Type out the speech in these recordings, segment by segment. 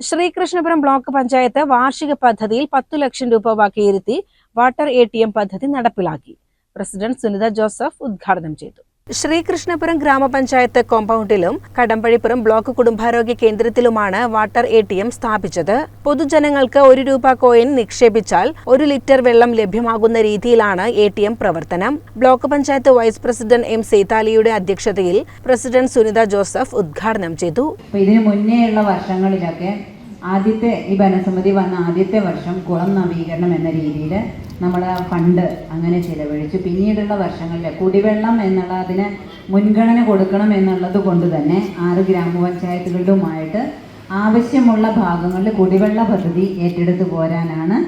Sreekrishnapuram block panchayat വാർഷിക പദ്ധതിയിൽ 10 ലക്ഷം രൂപ വകയിരുത്തി വാട്ടർ ATM പദ്ധതി നടപ്പിലാക്കി. പ്രസിഡന്റ് സുനിത ജോസഫ് ഉദ്ഘാടനം ചെയ്തു. ശ്രീകൃഷ്ണപുരം ഗ്രാമപഞ്ചായത്ത് കോമ്പൗണ്ടിലും കടമ്പഴിപ്പുറം ബ്ലോക്ക് കുടുംബാരോഗ്യ കേന്ദ്രത്തിലുമാണ് വാട്ടർ ATM സ്ഥാപിച്ചത്. പൊതുജനങ്ങൾക്ക് 1 രൂപ കോയിൻ നിക്ഷേപിച്ചാൽ 1 ലിറ്റർ വെള്ളം ലഭ്യമാകുന്ന രീതിയിലാണ് ATM പ്രവർത്തനം. Block panchayat vice president M. സേതാലിയുടെ അധ്യക്ഷതയിൽ പ്രസിഡന്റ് സുനിത ജോസഫ് ഉദ്ഘാടനം ചെയ്തു. ഇതിനു മുന്നേയുള്ള വർഷങ്ങളിലൊക്കെ ആദ്യത്തെ ഈ ഭരണസമിതി വന്ന ആദ്യത്തെ വർഷം കുളം നവീകരണം എന്ന രീതിയിൽ നമ്മൾ ഫണ്ട് അങ്ങനെ ചിലവഴിച്ചു. പിന്നീടുള്ള വർഷങ്ങളിൽ കുടിവെള്ളം എന്നുള്ളതിന് മുൻഗണന കൊടുക്കണം എന്നുള്ളത് കൊണ്ട് തന്നെ 6 ഗ്രാമപഞ്ചായത്തുകളിലുമായിട്ട് ആവശ്യമുള്ള ഭാഗങ്ങളിൽ കുടിവെള്ള പദ്ധതി ഏറ്റെടുത്ത് പോരാനാണ്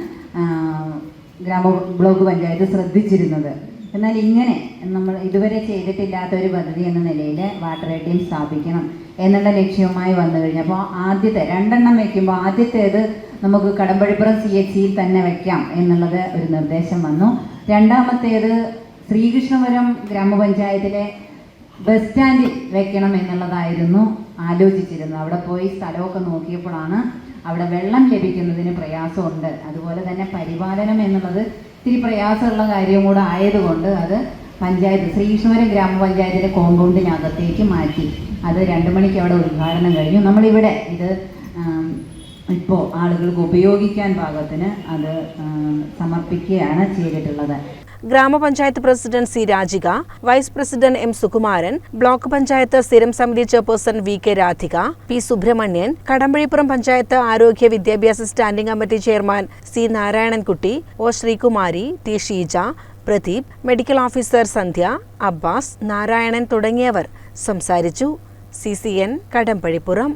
ബ്ലോക്ക് പഞ്ചായത്ത് ശ്രദ്ധിച്ചിരുന്നത്. എന്നാൽ ഇങ്ങനെ നമ്മൾ ഇതുവരെ ചെയ്തിട്ടില്ലാത്ത ഒരു പദ്ധതി എന്ന നിലയിൽ വാട്ടർ ATM സ്ഥാപിക്കണം എന്നുള്ള ലക്ഷ്യവുമായി വന്നു കഴിഞ്ഞപ്പോൾ ആദ്യത്തെ 2 എണ്ണം വയ്ക്കുമ്പോൾ ആദ്യത്തേത് നമുക്ക് കടമ്പഴിപ്പുറം CHCയിൽ തന്നെ വയ്ക്കാം എന്നുള്ളത് ഒരു നിർദ്ദേശം വന്നു. രണ്ടാമത്തേത് ശ്രീകൃഷ്ണപുരം ഗ്രാമപഞ്ചായത്തിലെ ബസ് സ്റ്റാൻഡിൽ വെക്കണം എന്നുള്ളതായിരുന്നു ആലോചിച്ചിരുന്നത്. അവിടെ പോയി സ്ഥലമൊക്കെ നോക്കിയപ്പോഴാണ് അവിടെ വെള്ളം ലഭിക്കുന്നതിന് പ്രയാസമുണ്ട്, അതുപോലെ തന്നെ പരിപാലനം എന്നുള്ളത് ഇത്തിരി പ്രയാസമുള്ള കാര്യം കൂടെ ആയതുകൊണ്ട് അത് പഞ്ചായത്ത് ശ്രീകൃഷ്ണപുരം ഗ്രാമപഞ്ചായത്തിൻ്റെ കോമ്പൗണ്ടിനകത്തേക്ക് മാറ്റി. അത് 2 മണിക്ക് അവിടെ ഉദ്ഘാടനം കഴിഞ്ഞു. നമ്മളിവിടെ ഇത് ഇപ്പോൾ ആളുകൾക്ക് ഉപയോഗിക്കാൻ പാകത്തിന് അത് സമർപ്പിക്കുകയാണ് ചെയ്തിട്ടുള്ളത്. ഗ്രാമപഞ്ചായത്ത് president C. Rajika, vice president M. Sukumaran, block panchayat സ്ഥിരം സമിതി chairperson VK. Radhika, P. Subrahmanyan, Kadambazhippuram panchayat ആരോഗ്യ വിദ്യാഭ്യാസ standing committee chairman C. Narayanankutty, O. Sreekumari, T. Sheeja, Pradeep, medical officer Sandhya, Abbas, Narayanan തുടങ്ങിയവർ സംസാരിച്ചു. CCN കടമ്പഴിപ്പുറം.